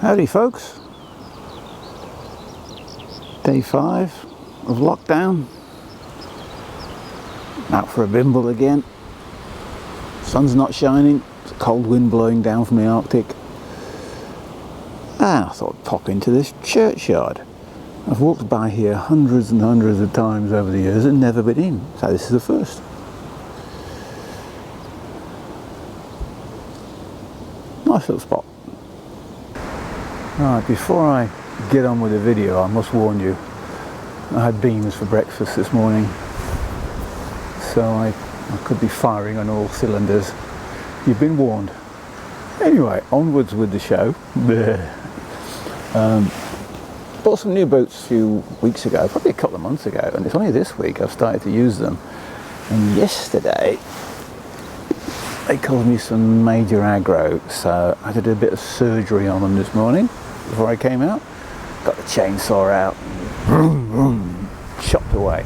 Howdy folks, day 5 of lockdown, out for a bimble again. Sun's not shining, it's a cold wind blowing down from the Arctic. I thought I'd pop into this churchyard. I've walked by here hundreds and hundreds of times over the years and never been in, so this is the first. Nice little spot. Right, before I get on with the video, I must warn you, I had beans for breakfast this morning, so I could be firing on all cylinders. You've been warned. Anyway, onwards with the show. Bought some new boots a few weeks ago, probably a couple of months ago, and it's only this week I've started to use them. And yesterday they caused me some major aggro, so I had to do a bit of surgery on them this morning before I came out. Got the chainsaw out, vroom, vroom, chopped away.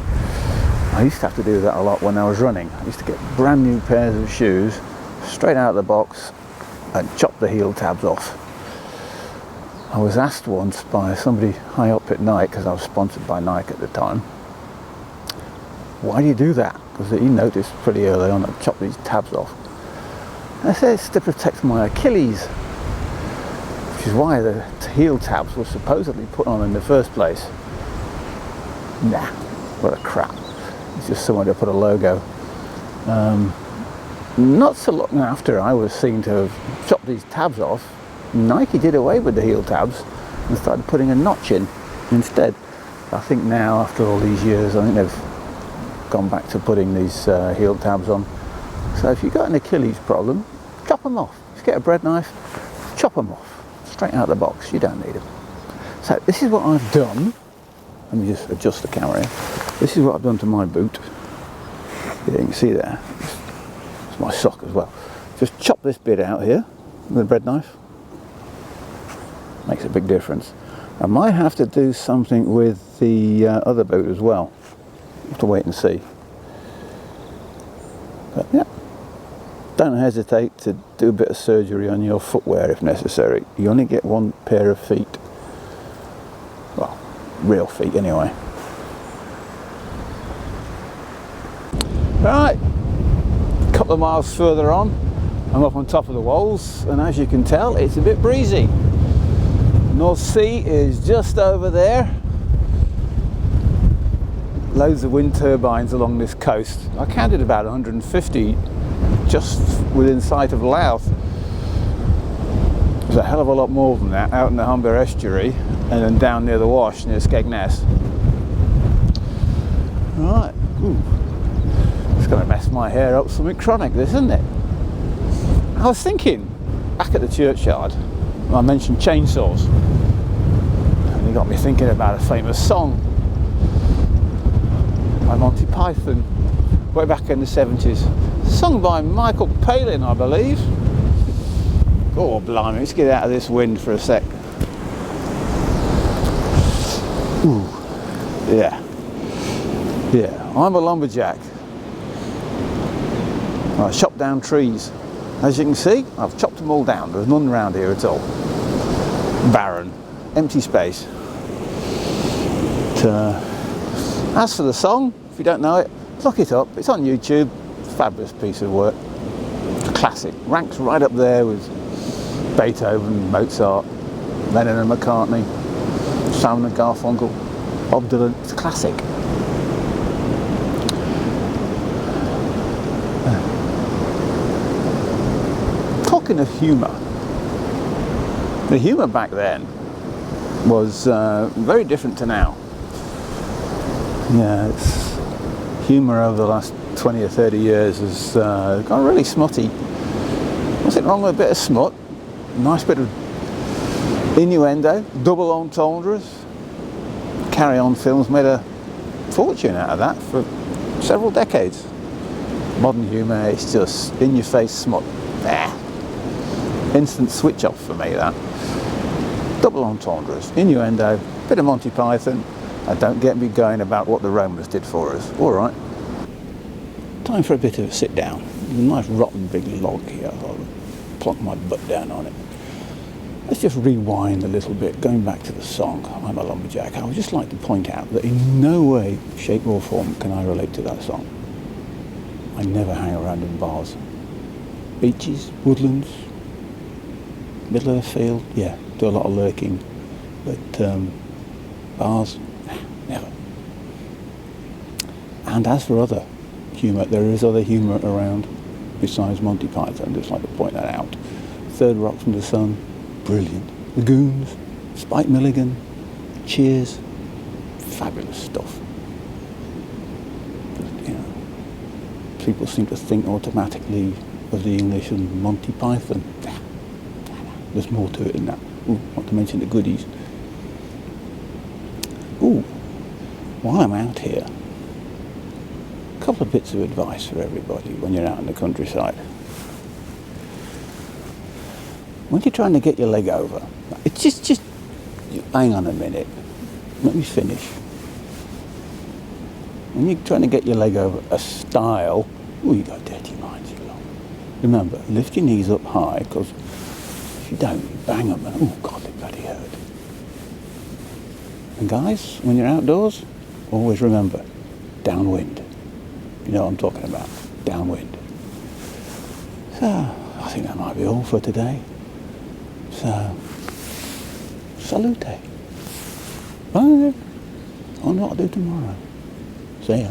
I used to have to do that a lot when I was running. I used to get brand new pairs of shoes straight out of the box and chop the heel tabs off. I was asked once by somebody high up at Nike, because I was sponsored by Nike at the time, why do you do that? Because he noticed pretty early on I'd chop these tabs off. I said it's to protect my Achilles, which is why the heel tabs were supposedly put on in the first place. Nah, what a crap. It's just somewhere to put a logo. Not so long after I was seen to have chopped these tabs off, Nike did away with the heel tabs and started putting a notch in instead. I think now, after all these years, I think they've gone back to putting these heel tabs on. So if you've got an Achilles problem, chop them off. Just get a bread knife, chop them off, straight out of the box. You don't need them. So this is what I've done. Let me just adjust the camera here. This is what I've done to my boot. Yeah, you can see there. It's my sock as well. Just chop this bit out here with a bread knife. Makes a big difference. I might have to do something with the other boot as well. Have to wait and see. But yeah, don't hesitate to do a bit of surgery on your footwear if necessary. You only get one pair of feet. Well, real feet anyway. Right, a couple of miles further on, I'm up on top of the Wolds, and as you can tell, it's a bit breezy. North Sea is just over there. Loads of wind turbines along this coast. I counted about 150 just within sight of Louth. There's a hell of a lot more than that out in the Humber estuary and then down near the Wash, near Skegness. Right, it's going to mess my hair up something chronic, this, isn't it? I was thinking, back at the churchyard, I mentioned chainsaws, and it got me thinking about a famous song by Monty Python way back in the 70s, sung by Michael Palin, I believe. Oh blimey, let's get out of this wind for a sec. Ooh, yeah, I'm a lumberjack. I chop down trees. As you can see, I've chopped them all down. There's none around here at all. Barren, empty space. But, as for the song, if you don't know it, look it up. It's on YouTube. Fabulous piece of work. It's a classic. Ranks right up there with Beethoven, Mozart, Lennon and McCartney, Simon and Garfunkel, Bob Dylan. It's a classic. Talking of humour, the humour back then was very different to now. Yeah, humour over the last 20 or 30 years has gone really smutty. Nothing wrong with a bit of smut, a nice bit of innuendo, double entendres. Carry On Films made a fortune out of that for several decades. Modern humour, it's just in-your-face smut. Instant switch off for me, that. Double entendres, innuendo, bit of Monty Python, and don't get me going about what the Romans did for us. All right. Time for a bit of a sit down. There's a nice rotten big log here. I'll plonk my butt down on it. Let's just rewind a little bit, going back to the song, I'm a Lumberjack. I would just like to point out that in no way, shape or form can I relate to that song. I never hang around in bars. Beaches, woodlands, middle of the field, yeah, do a lot of lurking. But bars, never. And as for other humour, there is other humour around besides Monty Python. I'd just like to point that out. Third Rock from the Sun, brilliant. Lagoons, Spike Milligan, Cheers, fabulous stuff. But, you know, people seem to think automatically of the English and Monty Python. There's more to it than that. Ooh, not to mention the goodies. Ooh, while I'm out here, a couple of bits of advice for everybody when you're out in the countryside. When you're trying to get your leg over, it's just hang on a minute, let me finish. When you're trying to get your leg over a stile, oh, you got dirty minds, you lot. Remember, lift your knees up high, because if you don't, you bang them and oh God, they bloody hurt. And guys, when you're outdoors, always remember, downwind. You know what I'm talking about, downwind. So, I think that might be all for today. So, salute. Bye. On what I'll do tomorrow. See ya.